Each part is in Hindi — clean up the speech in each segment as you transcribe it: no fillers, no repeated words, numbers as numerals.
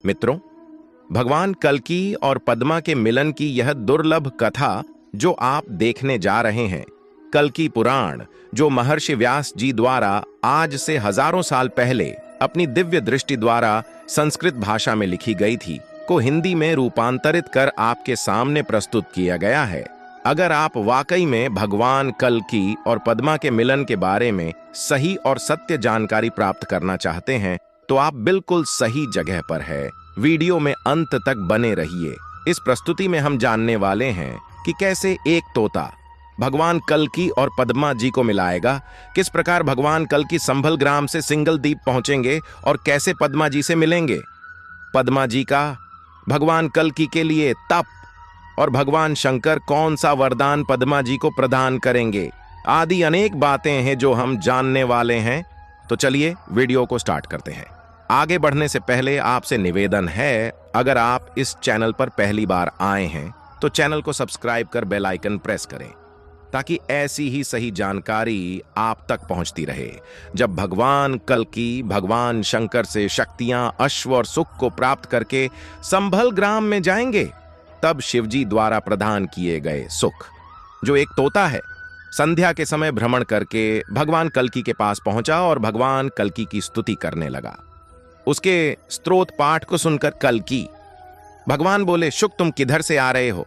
मित्रों, भगवान कल्कि और पद्मा के मिलन की यह दुर्लभ कथा जो आप देखने जा रहे हैं, कल्कि पुराण, जो महर्षि व्यास जी द्वारा आज से हजारों साल पहले अपनी दिव्य दृष्टि द्वारा संस्कृत भाषा में लिखी गई थी, को हिंदी में रूपांतरित कर आपके सामने प्रस्तुत किया गया है। अगर आप वाकई में भगवान कल्कि और पद्मा के मिलन के बारे में सही और सत्य जानकारी प्राप्त करना चाहते हैं, तो आप बिल्कुल सही जगह पर है। वीडियो में अंत तक बने रहिए। इस प्रस्तुति में हम जानने वाले हैं कि कैसे एक तोता भगवान कल्कि और पद्मा जी को मिलाएगा, किस प्रकार भगवान कल्कि संभल ग्राम से सिंगल द्वीप पहुंचेंगे और कैसे पद्मा जी से मिलेंगे, पद्मा जी का भगवान कल्कि के लिए तप और भगवान शंकर कौन सा वरदान पद्मा जी को प्रदान करेंगे, आदि अनेक बातें हैं जो हम जानने वाले हैं। तो चलिए वीडियो को स्टार्ट करते हैं। आगे बढ़ने से पहले आपसे निवेदन है, अगर आप इस चैनल पर पहली बार आए हैं तो चैनल को सब्सक्राइब कर बेल आइकन प्रेस करें, ताकि ऐसी ही सही जानकारी आप तक पहुंचती रहे। जब भगवान कल्कि भगवान शंकर से शक्तियां, अश्व और सुख को प्राप्त करके संभल ग्राम में जाएंगे, तब शिवजी द्वारा प्रदान किए गए सुख, जो एक तोता है, संध्या के समय भ्रमण करके भगवान कल्कि के पास पहुंचा और भगवान कल्कि की स्तुति करने लगा। उसके स्तोत्र पाठ को सुनकर कल्कि भगवान बोले, शुक तुम किधर से आ रहे हो?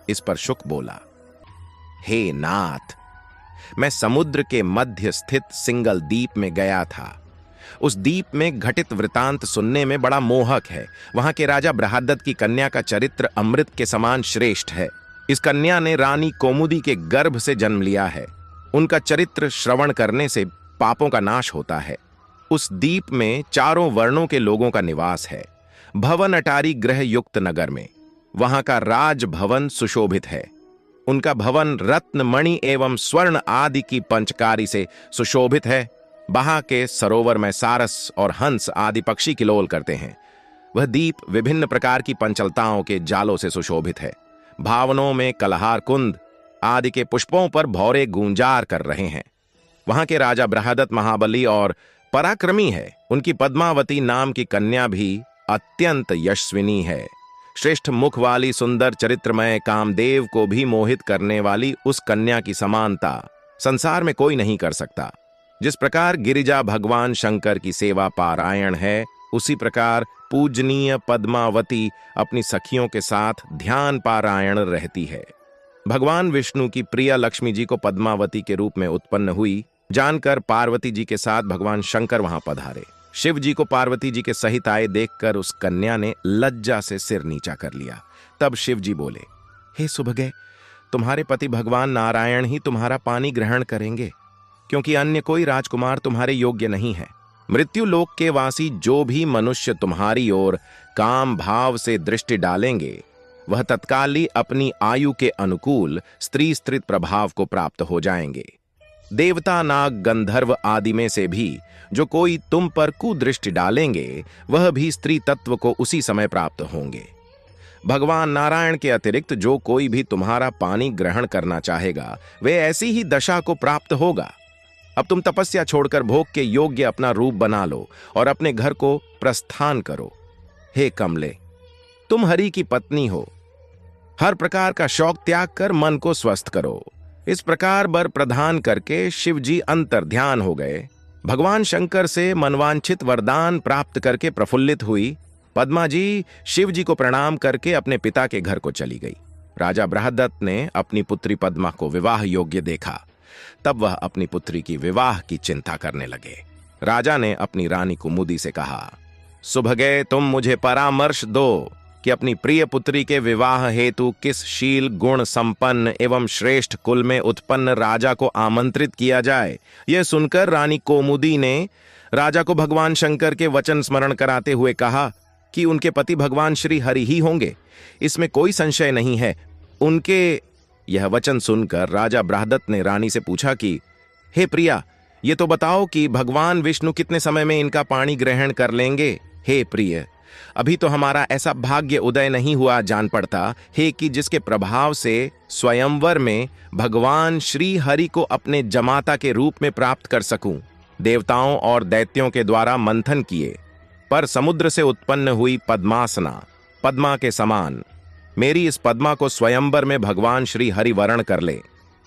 इस पर शुक बोला, हे नाथ, मैं समुद्र के मध्य स्थित सिंगल द्वीप में गया था। उस द्वीप में घटित वृतांत सुनने में बड़ा मोहक है। वहां के राजा बृहदत्त की कन्या का चरित्र अमृत के समान श्रेष्ठ है। इस कन्या ने रानी कौमुदी के गर्भ से जन्म लिया है। उनका चरित्र श्रवण करने से पापों का नाश होता है। उस द्वीप में चारों वर्णों के लोगों का निवास है। भवन अटारी ग्रह युक्त नगर में वहां का राज भवन सुशोभित है। उनका भवन रत्न, मणि एवं स्वर्ण आदि की पंचकारी से सुशोभित है। वहां के सरोवर में सारस और हंस आदि पक्षी किलोल करते हैं। वह द्वीप विभिन्न प्रकार की पंचलताओं के जालों से सुशोभित है। भावनों में कलहार कुंद आदि के पुष्पों पर भौरे गुंजार कर रहे हैं। वहां के राजा बृहदत्त महाबली और पराक्रमी है। उनकी पद्मावती नाम की कन्या भी अत्यंत यशस्विनी है। श्रेष्ठ मुख वाली, सुंदर चरित्रमय, कामदेव को भी मोहित करने वाली उस कन्या की समानता संसार में कोई नहीं कर सकता। जिस प्रकार गिरिजा भगवान शंकर की सेवा पारायण है, उसी प्रकार पूजनीय पद्मावती अपनी सखियों के साथ ध्यान पारायण रहती है। भगवान विष्णु की प्रिय लक्ष्मी जी को पद्मावती के रूप में उत्पन्न हुई जानकर पार्वती जी के साथ भगवान शंकर वहां पधारे। शिव जी को पार्वती जी के सहित आए देखकर उस कन्या ने लज्जा से सिर नीचा कर लिया। तब शिव जी बोले, हे सुभगे, तुम्हारे पति भगवान नारायण ही तुम्हारा पानी ग्रहण करेंगे, क्योंकि अन्य कोई राजकुमार तुम्हारे योग्य नहीं है। मृत्यु लोक के वासी जो भी मनुष्य तुम्हारी ओर काम भाव से दृष्टि डालेंगे, वह तत्काल ही अपनी आयु के अनुकूल स्त्री स्त्रीत प्रभाव को प्राप्त हो जाएंगे। देवता, नाग, गंधर्व आदि में से भी जो कोई तुम पर कुदृष्टि डालेंगे, वह भी स्त्री तत्व को उसी समय प्राप्त होंगे। भगवान नारायण के अतिरिक्त जो कोई भी तुम्हारा पानी ग्रहण करना चाहेगा, वे ऐसी ही दशा को प्राप्त होगा। अब तुम तपस्या छोड़कर भोग के योग्य अपना रूप बना लो और अपने घर को प्रस्थान करो। हे कमले, तुम हरि की पत्नी हो। हर प्रकार का शौक त्याग कर मन को स्वस्थ करो। इस प्रकार वर प्रदान करके शिव जी अंतर्ध्यान हो गए। भगवान शंकर से मनवांछित वरदान प्राप्त करके प्रफुल्लित हुई पद्मा जी शिव जी को प्रणाम करके अपने पिता के घर को चली गई। राजा बृहदत्त ने अपनी पुत्री पद्मा को विवाह योग्य देखा। तब वह अपनी पुत्री की विवाह की चिंता करने लगे। राजा ने अपनी रानी कुमुदी से कहा, सुभगे, तुम मुझे परामर्श दो कि अपनी प्रिय पुत्री के विवाह हेतु किस शील, गुण संपन्न एवं श्रेष्ठ कुल में उत्पन्न राजा को आमंत्रित किया जाए। यह सुनकर रानी कौमुदी ने राजा को भगवान शंकर के वचन स्मरण कराते हुए कहा कि उनके पति भगवान श्री हरि ही होंगे, इसमें कोई संशय नहीं है। उनके यह वचन सुनकर राजा बृहदत्त ने रानी से पूछा कि हे प्रिया, ये तो बताओ कि भगवान विष्णु कितने समय में इनका पानी ग्रहण कर लेंगे। हे प्रिय, अभी तो हमारा ऐसा भाग्य उदय नहीं हुआ जान पड़ता है कि जिसके प्रभाव से स्वयंवर में भगवान श्री हरि को अपने जमाता के रूप में प्राप्त कर सकूं। देवताओं और दैत्यों के द्वारा मंथन किए पर समुद्र से उत्पन्न हुई पद्मासना, पद्मा के समान, मेरी इस पद्मा को स्वयंवर में भगवान श्री हरि वरण कर ले।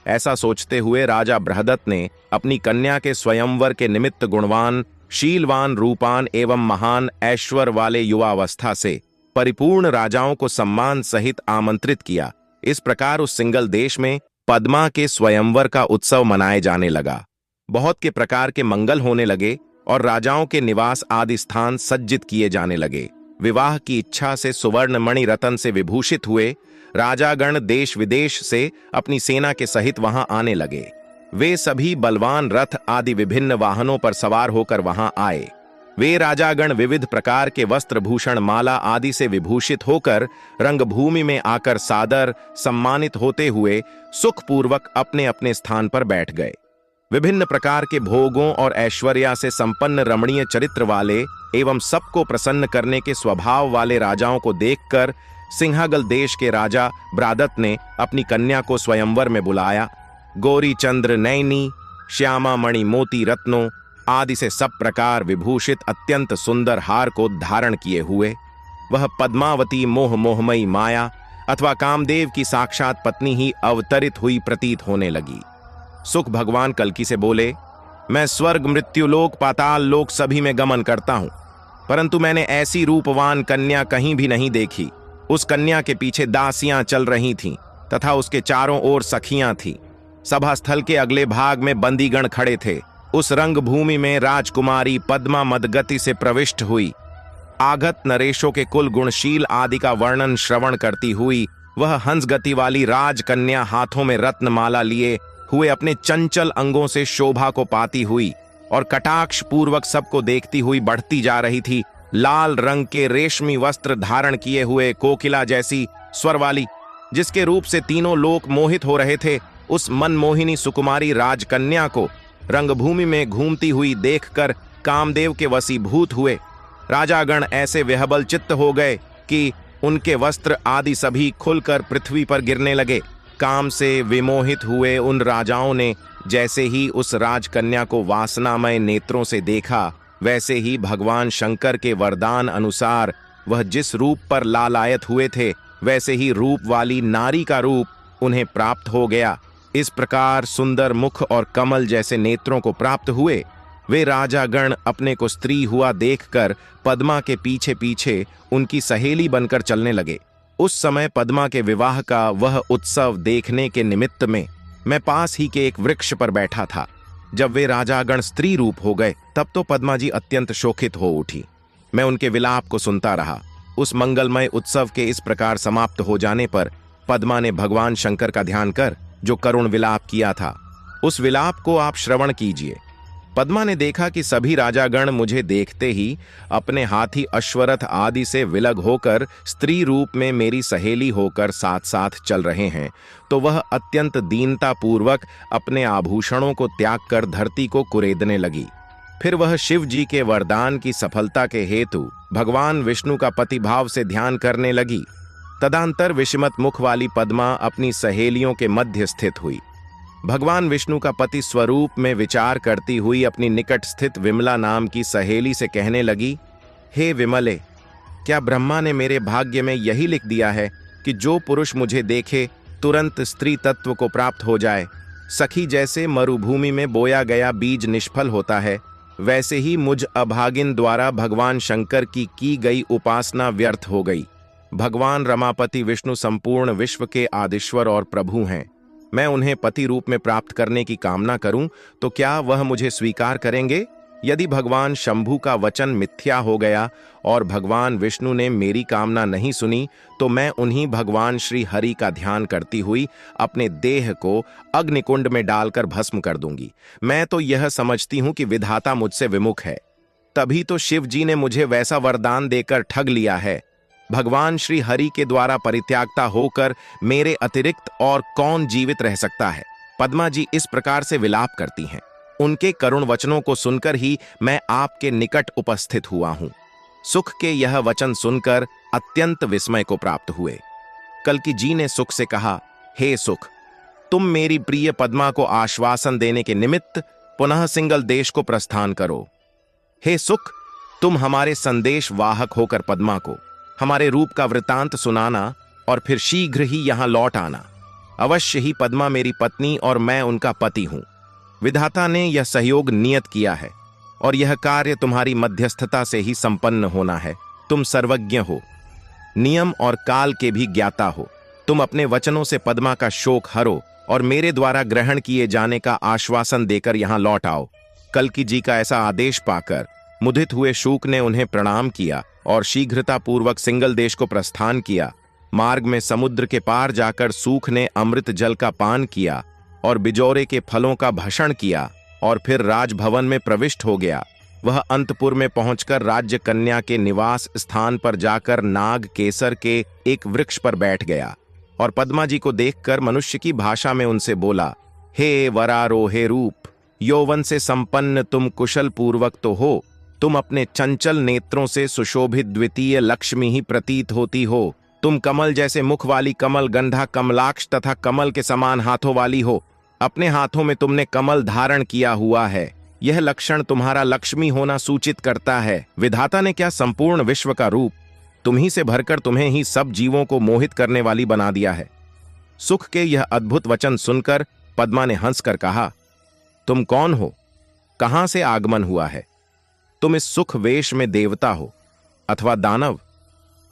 ऐसा सोचते हुए राजा बृहदत्त ने अपनी कन्या के स्वयंवर के निमित्त गुणवान, शीलवान, रूपान एवं महान ऐश्वर्य वाले युवावस्था से परिपूर्ण राजाओं को सम्मान सहित आमंत्रित किया। इस प्रकार उस सिंगल देश में पद्मा के स्वयंवर का उत्सव मनाए जाने लगा। बहुत के प्रकार के मंगल होने लगे और राजाओं के निवास आदि स्थान सज्जित किए जाने लगे। विवाह की इच्छा से सुवर्ण मणि रतन से विभूषित हुए राजागण देश विदेश से अपनी सेना के सहित वहां आने लगे। वे सभी बलवान रथ आदि विभिन्न वाहनों पर सवार होकर वहां आए। वे राजागण विविध प्रकार के वस्त्र भूषण माला आदि से विभूषित होकर रंगभूमि में आकर सादर सम्मानित होते हुए सुखपूर्वक अपने अपने स्थान पर बैठ गए। विभिन्न प्रकार के भोगों और ऐश्वर्या से संपन्न रमणीय चरित्र वाले एवं सबको प्रसन्न करने के स्वभाव वाले राजाओं को देखकर सिंहागल देश के राजा ब्रादत्त ने अपनी कन्या को स्वयंवर में बुलाया। गौरी चंद्र नैनी, श्यामा मणि मोती रत्नों आदि से सब प्रकार विभूषित अत्यंत सुंदर हार को धारण किए हुए वह पद्मावती मोहमयी माया अथवा कामदेव की साक्षात पत्नी ही अवतरित हुई प्रतीत होने लगी। सुख भगवान कल्की से बोले, मैं स्वर्ग, मृत्युलोक, पाताल लोक सभी में गमन करता हूं, परंतु मैंने ऐसी रूपवान कन्या कहीं भी नहीं देखी। उस कन्या के पीछे दासियां चल रही थीं तथा उसके चारों ओर सखियां थीं। सभा स्थल के अगले भाग में बंदीगण खड़े थे। उस रंगभूमि में राजकुमारी पद्मा मदगति से प्रविष्ट हुई। आगत नरेशों के कुल गुणशील आदि का वर्णन श्रवण करती हुई वह हंस गति वाली राजकन्या हाथों में रत्नमाला लिए हुए अपने चंचल अंगों से शोभा को पाती हुई और कटाक्ष पूर्वक सबको देखती हुई बढ़ती जा रही थी। लाल रंग के रेशमी वस्त्र धारण किए हुए कोकिला जैसी स्वर वाली, जिसके रूप से तीनों लोक मोहित हो रहे थे, उस मनमोहिनी सुकुमारी राजकन्या को रंगभूमि में घूमती हुई देखकर कामदेव के वशीभूत हुए। राजागण ऐसे विह्वल चित्त हो गए कि उनके वस्त्र आदि सभी खुलकर पृथ्वी पर गिरने लगे। काम से विमोहित हुए उन राजाओं ने जैसे ही उस राजकन्या को वासनामय नेत्रों से देखा, वैसे ही भगवान शंकर के वरदान अनुसार वह जिस रूप पर लालायत हुए थे, वैसे ही रूप वाली नारी का रूप उन्हें प्राप्त हो गया। इस प्रकार सुंदर मुख और कमल जैसे नेत्रों को प्राप्त हुए वे राजागण अपने को स्त्री हुआ देखकर पद्मा के पीछे पीछे उनकी सहेली बनकर चलने लगे। उस समय पद्मा के विवाह का वह उत्सव देखने के निमित्त में मैं पास ही के एक वृक्ष पर बैठा था। जब वे राजागण स्त्री रूप हो गए तब तो पद्मा जी अत्यंत शोकित हो उठी। मैं उनके विलाप को सुनता रहा। उस मंगलमय उत्सव के इस प्रकार समाप्त हो जाने पर पद्मा ने भगवान शंकर का ध्यान कर जो करुण विलाप किया था, उस विलाप को आप श्रवण कीजिए। पद्मा ने देखा कि सभी राजागण मुझे देखते ही अपने हाथी अश्वरथ आदि से विलग होकर स्त्री रूप में मेरी सहेली होकर साथ साथ चल रहे हैं, तो वह अत्यंत दीनता पूर्वक अपने आभूषणों को त्याग कर धरती को कुरेदने लगी। फिर वह शिव जी के वरदान की सफलता के हेतु भगवान विष्णु का पतिभाव से ध्यान करने लगी। तदंतर विषमत मुख वाली पद्मा अपनी सहेलियों के मध्य स्थित हुई। भगवान विष्णु का पति स्वरूप में विचार करती हुई अपनी निकट स्थित विमला नाम की सहेली से कहने लगी, हे विमले, क्या ब्रह्मा ने मेरे भाग्य में यही लिख दिया है कि जो पुरुष मुझे देखे तुरंत स्त्री तत्व को प्राप्त हो जाए? सखी जैसे मरुभूमि में बोया गया बीज निष्फल होता है, वैसे ही मुझ अभागिन द्वारा भगवान शंकर की गई उपासना व्यर्थ हो गई। भगवान रमापति विष्णु संपूर्ण विश्व के आदिश्वर और प्रभु हैं। मैं उन्हें पति रूप में प्राप्त करने की कामना करूं तो क्या वह मुझे स्वीकार करेंगे? यदि भगवान शंभु का वचन मिथ्या हो गया और भगवान विष्णु ने मेरी कामना नहीं सुनी, तो मैं उन्हीं भगवान श्री हरि का ध्यान करती हुई अपने देह को अग्निकुंड में डालकर भस्म कर दूंगी। मैं तो यह समझती हूं कि विधाता मुझसे विमुख है, तभी तो शिव जी ने मुझे वैसा वरदान देकर ठग लिया है। भगवान श्री हरि के द्वारा परित्यागता होकर मेरे अतिरिक्त और कौन जीवित रह सकता है? पद्मा जी इस प्रकार से विलाप करती हैं। उनके करुण वचनों को सुनकर ही मैं आपके निकट उपस्थित हुआ हूं। सुख के यह वचन सुनकर अत्यंत विस्मय को प्राप्त हुए। कल्की जी ने सुख से कहा, हे सुख, तुम मेरी प्रिय पद्मा को आश्वासन देने के निमित्त पुनः सिंगल देश को प्रस्थान करो। हे सुख, तुम हमारे संदेश वाहक होकर पद्मा को हमारे रूप का वृतांत सुनाना और फिर शीघ्र ही यहां लौट आना। अवश्य ही पद्मा मेरी पत्नी और मैं उनका पति हूं। विधाता ने यह सहयोग नियत किया है और यह कार्य तुम्हारी मध्यस्थता से ही संपन्न होना है। तुम सर्वज्ञ हो, नियम और काल के भी ज्ञाता हो। तुम अपने वचनों से पद्मा का शोक हरो और मेरे द्वारा ग्रहण किए जाने का आश्वासन देकर यहां लौट आओ। कल्की जी का ऐसा आदेश पाकर मुदित हुए शूक ने उन्हें प्रणाम किया और शीघ्रता पूर्वक सिंगल देश को प्रस्थान किया। मार्ग में समुद्र के पार जाकर सूख ने अमृत जल का पान किया और बिजौरे के फलों का भक्षण किया और फिर राजभवन में प्रविष्ट हो गया। वह अंतपुर में पहुंचकर राज्य कन्या के निवास स्थान पर जाकर नाग केसर के एक वृक्ष पर बैठ गया और पद्मा जी को देखकर मनुष्य की भाषा में उनसे बोला, हे वरारोहे रूप, यौवन से संपन्न तुम कुशल पूर्वक तो हो। तुम अपने चंचल नेत्रों से सुशोभित द्वितीय लक्ष्मी ही प्रतीत होती हो। तुम कमल जैसे मुख वाली कमल गंधा कमलाक्ष तथा कमल के समान हाथों वाली हो। अपने हाथों में तुमने कमल धारण किया हुआ है। यह लक्षण तुम्हारा लक्ष्मी होना सूचित करता है। विधाता ने क्या संपूर्ण विश्व का रूप तुम्ही से भरकर तुम्हें ही सब जीवों को मोहित करने वाली बना दिया है। सुख के यह अद्भुत वचन सुनकर पद्मा ने हंसकर कहा, तुम कौन हो? कहां से आगमन हुआ है? तुम इस सुख वेश में देवता हो अथवा दानव?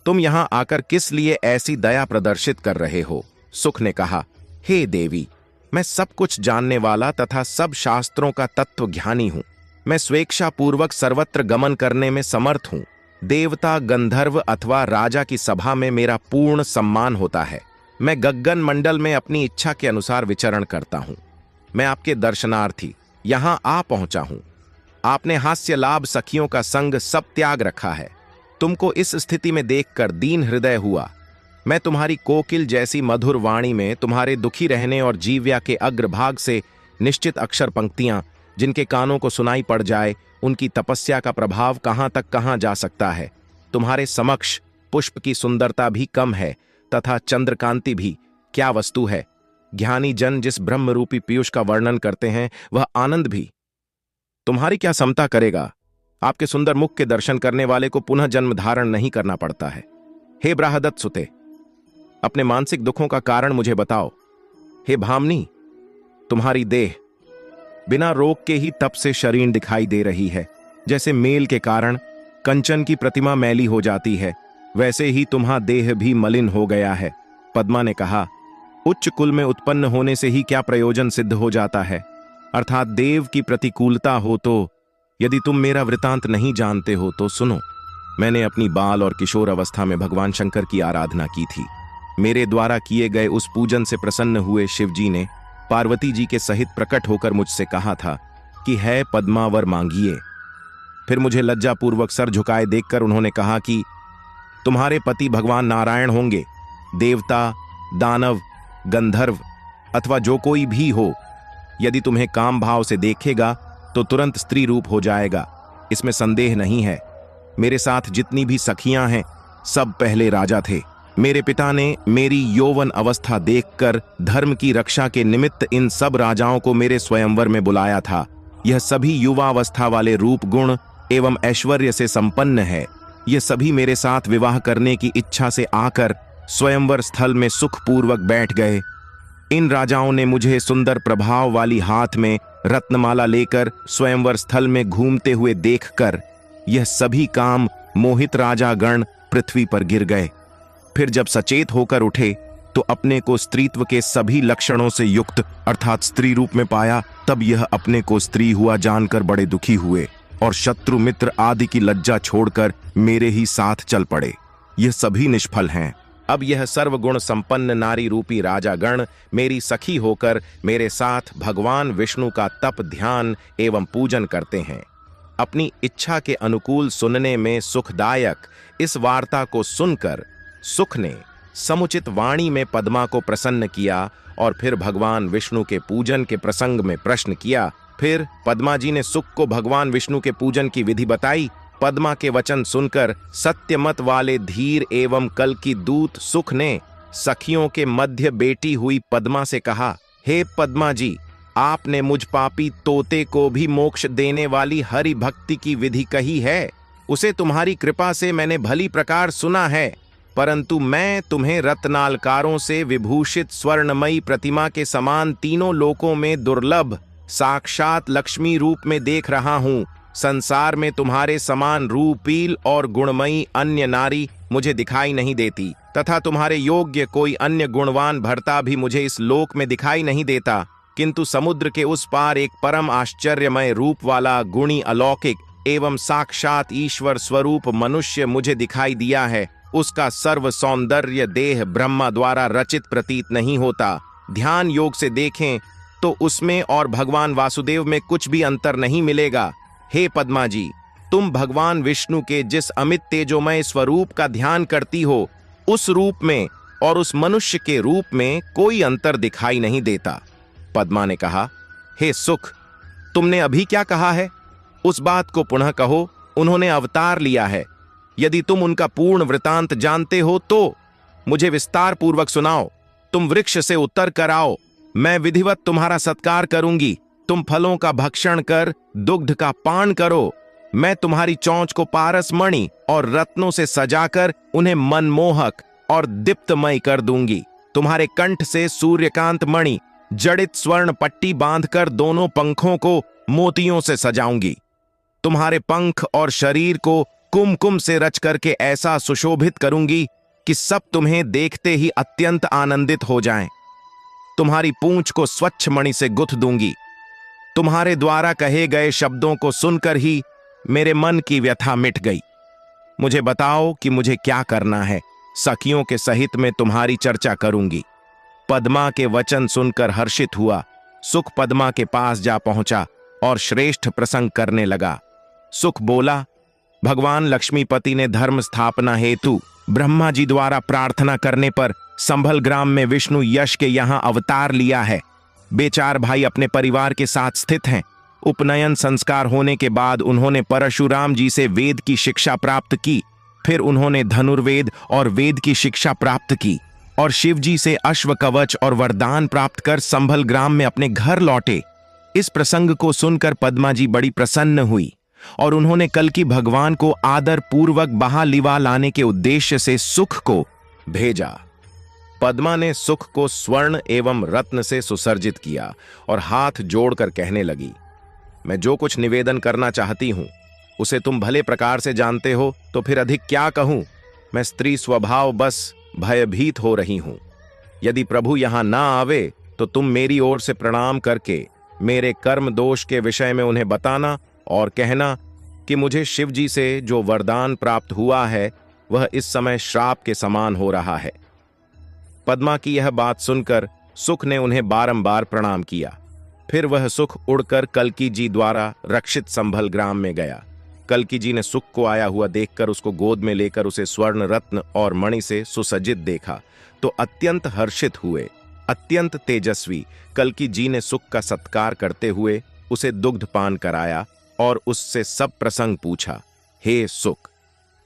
तुम यहां आकर किस लिए ऐसी दया प्रदर्शित कर रहे हो? सुख ने कहा, हे देवी, मैं सब कुछ जानने वाला तथा सब शास्त्रों का तत्व ज्ञानी हूं। मैं स्वेच्छा पूर्वक सर्वत्र गमन करने में समर्थ हूं। देवता, गंधर्व अथवा राजा की सभा में मेरा पूर्ण सम्मान होता है। मैं गगन मंडल में अपनी इच्छा के अनुसार विचरण करता हूं। मैं आपके दर्शनार्थी यहां आ पहुंचा हूं। आपने हास्य लाभ सखियों का संग सब त्याग रखा है। तुमको इस स्थिति में देखकर दीन हृदय हुआ। मैं तुम्हारी कोकिल जैसी मधुर वाणी में तुम्हारे दुखी रहने और जीव्या के अग्रभाग से निश्चित अक्षर पंक्तियां जिनके कानों को सुनाई पड़ जाए, उनकी तपस्या का प्रभाव कहां तक कहां जा सकता है। तुम्हारे समक्ष पुष्प की सुंदरता भी कम है तथा चंद्रकांति भी क्या वस्तु है। ज्ञानी जन जिस ब्रह्म रूपी पीयूष का वर्णन करते हैं, वह आनंद भी तुम्हारी क्या समता करेगा। आपके सुंदर मुख के दर्शन करने वाले को पुनः जन्म धारण नहीं करना पड़ता है। हे बृहदत्त सुते, अपने मानसिक दुखों का कारण मुझे बताओ। हे भामनी, तुम्हारी देह बिना रोग के ही तप से शरीर दिखाई दे रही है। जैसे मेल के कारण कंचन की प्रतिमा मैली हो जाती है, वैसे ही तुम्हारा देह भी मलिन हो गया है। पद्मा ने कहा, उच्च कुल में उत्पन्न होने से ही क्या प्रयोजन सिद्ध हो जाता है, अर्थात देव की प्रतिकूलता हो तो। यदि तुम मेरा वृतांत नहीं जानते हो तो सुनो। मैंने अपनी बाल और किशोर अवस्था में भगवान शंकर की आराधना की थी। मेरे द्वारा किए गए उस पूजन से प्रसन्न हुए शिवजी ने पार्वती जी के सहित प्रकट होकर मुझसे कहा था कि है पद्मावर मांगिए। फिर मुझे लज्जापूर्वक सर झुकाए देखकर उन्होंने कहा कि तुम्हारे पति भगवान नारायण होंगे। देवता, दानव, गंधर्व अथवा जो कोई भी हो, यदि तुम्हें काम भाव से देखेगा तो तुरंत स्त्री रूप हो जाएगा, इसमें संदेह नहीं है। मेरे साथ जितनी भी सखियां हैं, सब पहले राजा थे। मेरे पिता ने मेरी यौवन अवस्था देखकर धर्म की रक्षा के निमित्त इन सब राजाओं को मेरे स्वयंवर में बुलाया था। यह सभी युवावस्था वाले रूप, गुण एवं ऐश्वर्य से संपन्न है। ये सभी मेरे साथ विवाह करने की इच्छा से आकर स्वयंवर स्थल में सुखपूर्वक बैठ गए। इन राजाओं ने मुझे सुंदर प्रभाव वाली हाथ में रत्नमाला लेकर स्वयंवर स्थल में घूमते हुए देखकर यह सभी काम मोहित राजा गण पृथ्वी पर गिर गए। फिर जब सचेत होकर उठे तो अपने को स्त्रीत्व के सभी लक्षणों से युक्त अर्थात स्त्री रूप में पाया। तब यह अपने को स्त्री हुआ जानकर बड़े दुखी हुए और शत्रु मित्र आदि की लज्जा छोड़कर मेरे ही साथ चल पड़े। यह सभी निष्फल हैं। अब यह सर्वगुण संपन्न नारी रूपी राजागण मेरी सखी होकर मेरे साथ भगवान विष्णु का तप, ध्यान एवं पूजन करते हैं। अपनी इच्छा के अनुकूल सुनने में सुखदायक इस वार्ता को सुनकर सुख ने समुचित वाणी में पद्मा को प्रसन्न किया और फिर भगवान विष्णु के पूजन के प्रसंग में प्रश्न किया। फिर पद्मा जी ने सुख को भगवान विष्णु के पूजन की विधि बताई। पद्मा के वचन सुनकर सत्यमत वाले धीर एवं कल की दूत सुख ने सखियों के मध्य बेटी हुई पद्मा से कहा, हे पद्मा जी, आपने मुझ पापी तोते को भी मोक्ष देने वाली हरि भक्ति की विधि कही है। उसे तुम्हारी कृपा से मैंने भली प्रकार सुना है, परंतु मैं तुम्हें रत्नालकारों से विभूषित स्वर्णमयी प्रतिमा के समान तीनों लोकों में दुर्लभ साक्षात लक्ष्मी रूप में देख रहा हूं। संसार में तुम्हारे समान रूपील और गुणमयी अन्य नारी मुझे दिखाई नहीं देती, तथा तुम्हारे योग्य कोई अन्य गुणवान भर्ता भी मुझे इस लोक में दिखाई नहीं देता। किंतु समुद्र के उस पार एक परम आश्चर्यमय रूप वाला गुणी अलौकिक एवं साक्षात ईश्वर स्वरूप मनुष्य मुझे दिखाई दिया है। उसका सर्व सौंदर्य देह ब्रह्मा द्वारा रचित प्रतीत नहीं होता। ध्यान योग से देखें तो उसमें और भगवान वासुदेव में कुछ भी अंतर नहीं मिलेगा। हे पद्मा जी, तुम भगवान विष्णु के जिस अमित तेजोमय स्वरूप का ध्यान करती हो, उस रूप में और उस मनुष्य के रूप में कोई अंतर दिखाई नहीं देता। पद्मा ने कहा, हे सुख, तुमने अभी क्या कहा है? उस बात को पुनः कहो। उन्होंने अवतार लिया है। यदि तुम उनका पूर्ण वृतांत जानते हो तो मुझे विस्तार पूर्वक सुनाओ। तुम वृक्ष से उतर कर आओ, मैं विधिवत तुम्हारा सत्कार करूंगी। तुम फलों का भक्षण कर दुग्ध का पान करो। मैं तुम्हारी चोंच को पारस मणि और रत्नों से सजाकर उन्हें मनमोहक और दीप्तमय कर दूंगी। तुम्हारे कंठ से सूर्यकांत मणि जड़ित स्वर्ण पट्टी बांधकर दोनों पंखों को मोतियों से सजाऊंगी। तुम्हारे पंख और शरीर को कुमकुम से रच करके ऐसा सुशोभित करूंगी कि सब तुम्हें देखते ही अत्यंत आनंदित हो जाएं। तुम्हारी पूंछ को स्वच्छ मणि से गुथ दूंगी। तुम्हारे द्वारा कहे गए शब्दों को सुनकर ही मेरे मन की व्यथा मिट गई। मुझे बताओ कि मुझे क्या करना है। सखियों के सहित मैं तुम्हारी चर्चा करूंगी। पद्मा के वचन सुनकर हर्षित हुआ। सुख पद्मा के पास जा पहुंचा और श्रेष्ठ प्रसंग करने लगा। सुख बोला, भगवान लक्ष्मीपति ने धर्म स्थापना हेतु ब्रह्मा जी द्वारा प्रार्थना करने पर संभल ग्राम में विष्णु यश के यहां अवतार लिया है। बेचार भाई अपने परिवार के साथ स्थित हैं। उपनयन संस्कार होने के बाद उन्होंने परशुराम जी से वेद की शिक्षा प्राप्त की। फिर उन्होंने धनुर्वेद और वेद की शिक्षा प्राप्त की और शिव जी से अश्व कवच और वरदान प्राप्त कर संभल ग्राम में अपने घर लौटे। इस प्रसंग को सुनकर पद्मा जी बड़ी प्रसन्न हुई और उन्होंने कल्कि भगवान को आदर पूर्वक बहालिवा लाने के उद्देश्य से सुख को भेजा। पद्मा ने सुख को स्वर्ण एवं रत्न से सुसर्जित किया और हाथ जोड़कर कहने लगी, मैं जो कुछ निवेदन करना चाहती हूं उसे तुम भले प्रकार से जानते हो, तो फिर अधिक क्या कहूं। मैं स्त्री स्वभाव बस भयभीत हो रही हूं। यदि प्रभु यहां ना आवे तो तुम मेरी ओर से प्रणाम करके मेरे कर्म दोष के विषय में उन्हें बताना और कहना कि मुझे शिव जी से जो वरदान प्राप्त हुआ है वह इस समय श्राप के समान हो रहा है। पद्मा की यह बात सुनकर सुख ने उन्हें बारंबार प्रणाम किया। फिर वह सुख उड़कर कल्की जी द्वारा रक्षित संभल ग्राम में गया। कल्की जी ने सुख को आया हुआ देखकर उसको गोद में लेकर उसे स्वर्ण रत्न और मणि से सुसज्जित देखा तो अत्यंत हर्षित हुए। अत्यंत तेजस्वी कल्की जी ने सुख का सत्कार करते हुए उसे दुग्ध पान कराया और उससे सब प्रसंग पूछा। हे सुख,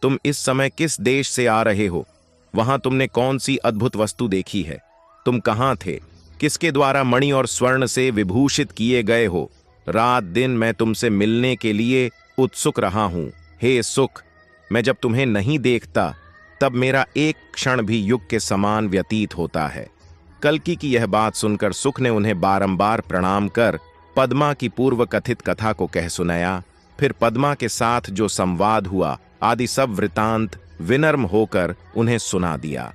तुम इस समय किस देश से आ रहे हो? वहां तुमने कौन सी अद्भुत वस्तु देखी है? तुम कहां थे? किसके द्वारा मणि और स्वर्ण से विभूषित किए गए हो? रात दिन मैं तुमसे मिलने के लिए उत्सुक रहा हूं। हे सुख, मैं जब तुम्हें नहीं देखता तब मेरा एक क्षण भी युग के समान व्यतीत होता है। कल्की की यह बात सुनकर सुख ने उन्हें बारंबार प्रणाम कर पद्मा की पूर्व कथित कथा को कह सुनाया। फिर पद्मा के साथ जो संवाद हुआ आदि सब वृतांत विनम्र होकर उन्हें सुना दिया।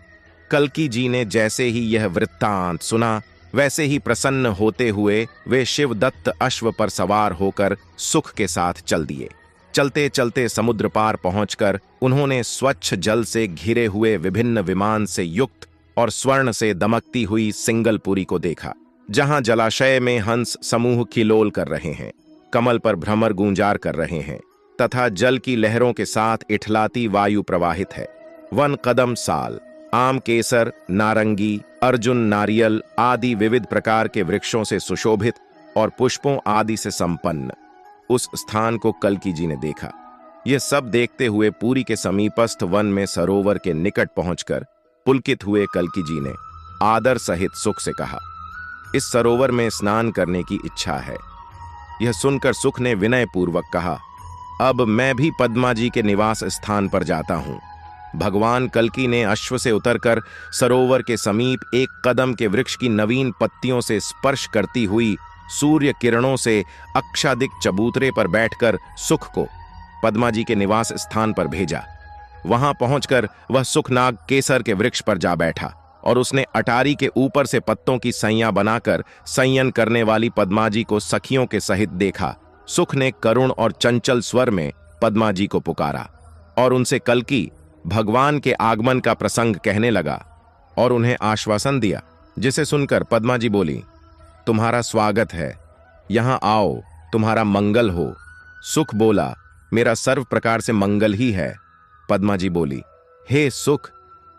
कल्की जी ने जैसे ही यह वृत्तांत सुना वैसे ही प्रसन्न होते हुए वे शिवदत्त अश्व पर सवार होकर सुख के साथ चल दिए। चलते चलते समुद्र पार पहुंचकर उन्होंने स्वच्छ जल से घिरे हुए विभिन्न विमान से युक्त और स्वर्ण से दमकती हुई सिंगलपुरी को देखा, जहां जलाशय में हंस समूह किलोल कर रहे हैं, कमल पर भ्रमर गुंजार कर रहे हैं तथा जल की लहरों के साथ इठलाती वायु प्रवाहित है। वन कदम साल, आम, केसर, नारंगी, अर्जुन, नारियल आदि विविध प्रकार के वृक्षों से सुशोभित और पुष्पों आदि से संपन्न उस स्थान को कल्की जी ने देखा। यह सब देखते हुए पुरी के समीपस्थ वन में सरोवर के निकट पहुंचकर पुलकित हुए कल्की जी ने आदर सहित सुख से कहा, इस सरोवर में स्नान करने की इच्छा है। यह सुनकर सुख ने विनय पूर्वक कहा, अब मैं भी पद्मा जी के निवास स्थान पर जाता हूं। भगवान कल्की ने अश्व से उतरकर सरोवर के समीप एक कदम के वृक्ष की नवीन पत्तियों से स्पर्श करती हुई सूर्य किरणों से आच्छादित चबूतरे पर बैठकर सुख को पद्मा जी के निवास स्थान पर भेजा। वहां पहुंचकर वह सुखनाग केसर के वृक्ष पर जा बैठा और उसने अटारी के ऊपर से पत्तों की सैयां बनाकर संयन करने वाली पद्मा जी को सखियों के सहित देखा। सुख ने करुण और चंचल स्वर में पद्मा जी को पुकारा और उनसे कल्की भगवान के आगमन का प्रसंग कहने लगा और उन्हें आश्वासन दिया, जिसे सुनकर पद्मा जी बोली, तुम्हारा स्वागत है, यहां आओ, तुम्हारा मंगल हो। सुख बोला, मेरा सर्व प्रकार से मंगल ही है। पद्मा जी बोली, हे सुख,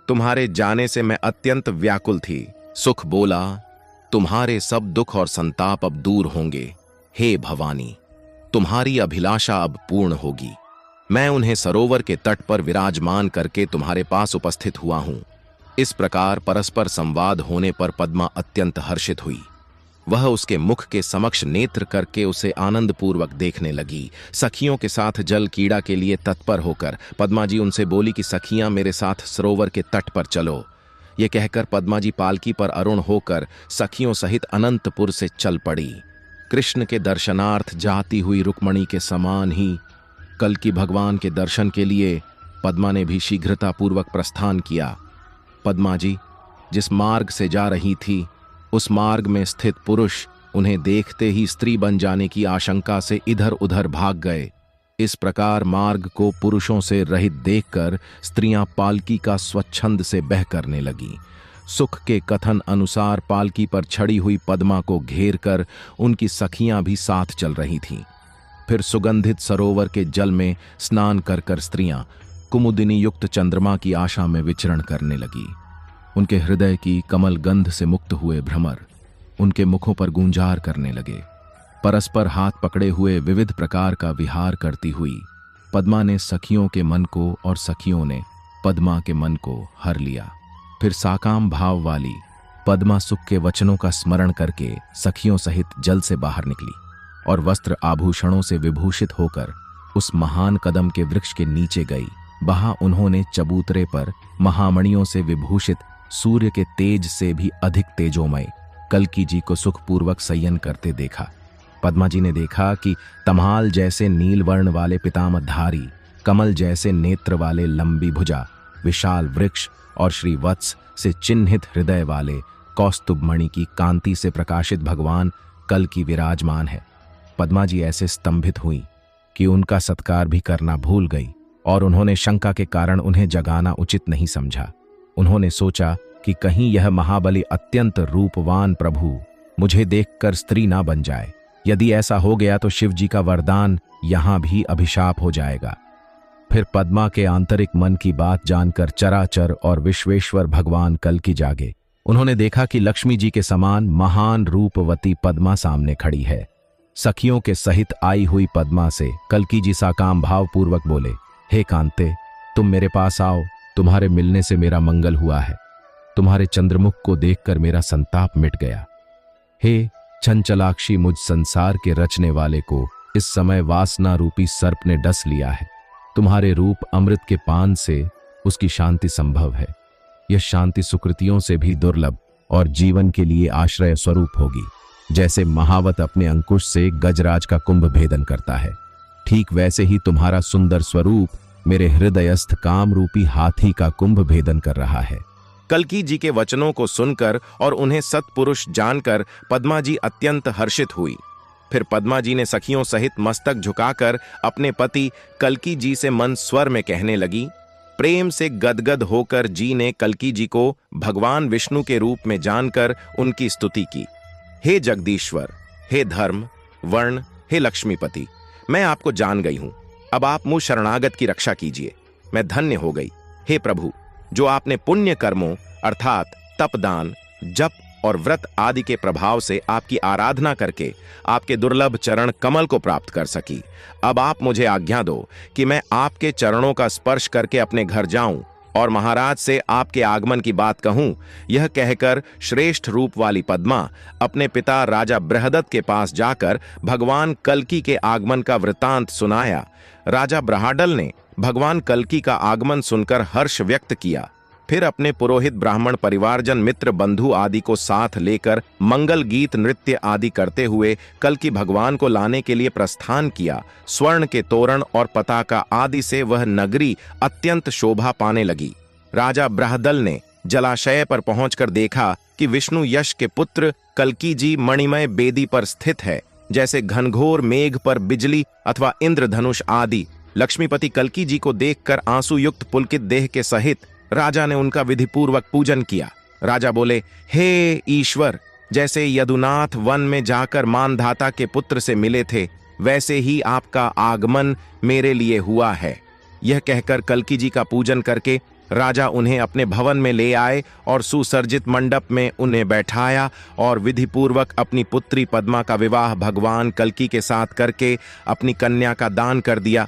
तुम्हारे जाने से मैं अत्यंत व्याकुल थी। सुख बोला, तुम्हारे सब दुख और संताप अब दूर होंगे। हे भवानी, तुम्हारी अभिलाषा अब पूर्ण होगी। मैं उन्हें सरोवर के तट पर विराजमान करके तुम्हारे पास उपस्थित हुआ हूं। इस प्रकार परस्पर संवाद होने पर पद्मा अत्यंत हर्षित हुई। वह उसके मुख के समक्ष नेत्र करके उसे आनंदपूर्वक देखने लगी। सखियों के साथ जल कीड़ा के लिए तत्पर होकर पद्मा जी उनसे बोली कि सखियां मेरे साथ सरोवर के तट पर चलो। ये कहकर पद्मा जी पालकी पर अरुण होकर सखियों सहित अनंतपुर से चल पड़ी। कृष्ण के दर्शनार्थ जाती हुई रुक्मणी के समान ही कल्की भगवान के दर्शन के लिए पद्मा ने भी शीघ्रतापूर्वक प्रस्थान किया। पद्मा जी जिस मार्ग से जा रही थी, उस मार्ग में स्थित पुरुष उन्हें देखते ही स्त्री बन जाने की आशंका से इधर उधर भाग गए। इस प्रकार मार्ग को पुरुषों से रहित देखकर स्त्रियां पालकी का स्वच्छंद से बह करने लगीं। सुख के कथन अनुसार पालकी पर छड़ी हुई पद्मा को घेर कर उनकी सखियां भी साथ चल रही थीं। फिर सुगंधित सरोवर के जल में स्नान कर कर स्त्रियां कुमुदिनी युक्त चंद्रमा की आशा में विचरण करने लगी। उनके हृदय की कमल गंध से मुक्त हुए भ्रमर उनके मुखों पर गूंजार करने लगे। परस्पर हाथ पकड़े हुए विविध प्रकार का विहार करती हुई पद्मा ने सखियों के मन को और सखियों ने पद्मा के मन को हर लिया। फिर साकाम भाव वाली पद्मा सुख के वचनों का स्मरण करके सखियों सहित जल से बाहर निकली और वस्त्र आभूषणों से विभूषित होकर उस महान कदम के वृक्ष के नीचे गई। वहां उन्होंने चबूतरे पर महामणियों से विभूषित सूर्य के तेज से भी अधिक तेजोमय कल्की जी को सुखपूर्वक संयन करते देखा। पद्मा जी ने देखा कि तम्हाल जैसे नील वर्ण वाले पितामहधारी, कमल जैसे नेत्र वाले लंबी भुजा, विशाल वृक्ष और श्री वत्स से चिन्हित हृदय वाले कौस्तुभ मणि की कांति से प्रकाशित भगवान कल्की विराजमान है। पद्मा जी ऐसे स्तंभित हुई कि उनका सत्कार भी करना भूल गई और उन्होंने शंका के कारण उन्हें जगाना उचित नहीं समझा। उन्होंने सोचा कि कहीं यह महाबली अत्यंत रूपवान प्रभु मुझे देखकर स्त्री ना बन जाए। यदि ऐसा हो गया तो शिव जी का वरदान यहां भी अभिशाप हो जाएगा। फिर पद्मा के आंतरिक मन की बात जानकर चराचर और विश्वेश्वर भगवान कल्की जागे। उन्होंने देखा कि लक्ष्मी जी के समान महान रूपवती पद्मा सामने खड़ी है। सखियों के सहित आई हुई पद्मा से कल्की जी साकाम भाव पूर्वक बोले, हे कांते, तुम मेरे पास आओ, तुम्हारे मिलने से मेरा मंगल हुआ है। तुम्हारे चंद्रमुख को देखकर मेरा संताप मिट गया। हे चंचलाक्षी, मुझ संसार के रचने वाले को इस समय वासना रूपी सर्प ने डस लिया है। तुम्हारे रूप अमृत के पान से उसकी शांति संभव है। यह शांति सुकृतियों से भी दुर्लभ और जीवन के लिए आश्रय स्वरूप होगी। जैसे महावत अपने अंकुश से गजराज का कुंभ भेदन करता है, ठीक वैसे ही तुम्हारा सुंदर स्वरूप मेरे हृदयस्थ काम रूपी हाथी का कुंभ भेदन कर रहा है। कल्की जी के वचनों को सुनकर और उन्हें सत्पुरुष जानकर पद्मा जी अत्यंत हर्षित हुई। फिर पद्मा जी ने सखियों सहित मस्तक झुकाकर अपने पति कल्की जी से मन स्वर में कहने लगी। प्रेम से गदगद होकर जी ने कल्की जी को भगवान विष्णु के रूप में जानकर उनकी स्तुति की। हे जगदीश्वर, हे धर्म वर्ण, हे लक्ष्मीपति, मैं आपको जान गई हूं। अब आप मुझ शरणागत की रक्षा कीजिए। मैं धन्य हो गई। हे प्रभु, जो आपने पुण्य कर्मों अर्थात तपदान, जप और व्रत आदि के प्रभाव से आपकी आराधना करके आपके दुर्लभ चरण कमल को प्राप्त कर सकी, अब आप मुझे आज्ञा दो कि मैं आपके चरणों का स्पर्श करके अपने घर जाऊं और महाराज से आपके आगमन की बात कहूं, यह कहकर श्रेष्ठ रूप वाली पद्मा अपने पिता राजा बृहदत्त के पास जाकर भगवान कल्कि के आगमन का वृतांत सुनाया। राजा ब्रहाडल ने भगवान कल्कि का आगमन सुनकर हर्ष व्यक्त किया। फिर अपने पुरोहित ब्राह्मण परिवारजन मित्र बंधु आदि को साथ लेकर मंगल गीत नृत्य आदि करते हुए कल्कि भगवान को लाने के लिए प्रस्थान किया। स्वर्ण के तोरण और पताका आदि से वह नगरी अत्यंत शोभा पाने लगी। राजा बृहदल ने जलाशय पर पहुंचकर देखा कि विष्णु यश के पुत्र कल्कि जी मणिमय बेदी पर स्थित है, जैसे घनघोर मेघ पर बिजली अथवा इंद्रधनुष आदि। लक्ष्मीपति कल्कि जी को देखकर आंसू युक्त पुलकित देह के सहित राजा ने उनका विधिपूर्वक पूजन किया। राजा बोले, हे ईश्वर, जैसे यदुनाथ वन में जाकर मानधाता के पुत्र से मिले थे, वैसे ही आपका आगमन मेरे लिए हुआ है। यह कहकर कल्कि जी का पूजन करके राजा उन्हें अपने भवन में ले आए और सुसर्जित मंडप में उन्हें बैठाया और विधिपूर्वक अपनी पुत्री पद्मा का विवाह भगवान कल्कि के साथ करके अपनी कन्या का दान कर दिया।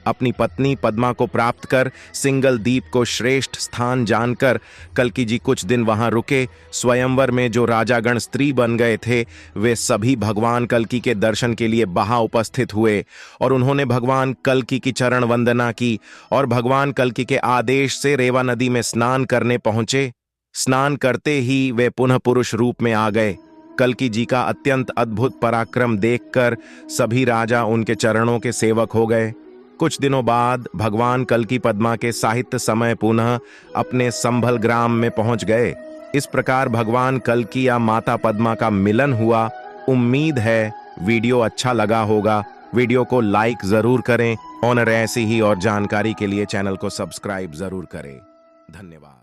अपनी पत्नी पद्मा को प्राप्त कर सिंगल दीप को श्रेष्ठ स्थान जानकर कल्कि जी कुछ दिन वहां रुके। स्वयंवर में जो राजागण स्त्री बन गए थे, वे सभी भगवान कल्कि के दर्शन के लिए वहां उपस्थित हुए और उन्होंने भगवान कल्कि की चरण वंदना की और भगवान कल्कि के आदेश से रेवा नदी में स्नान करने पहुंचे। स्नान करते ही वे पुनः पुरुष रूप में आ गए। कल्कि जी का अत्यंत अद्भुत पराक्रम देखकर सभी राजा उनके चरणों के सेवक हो गए। कुछ दिनों बाद भगवान कल्कि पद्मा के साहित्य समय पुनः अपने संभल ग्राम में पहुंच गए। इस प्रकार भगवान कल्कि या माता पद्मा का मिलन हुआ। उम्मीद है वीडियो अच्छा लगा होगा। वीडियो को लाइक जरूर करें और ऐसी ही और जानकारी के लिए चैनल को सब्सक्राइब जरूर करें। धन्यवाद।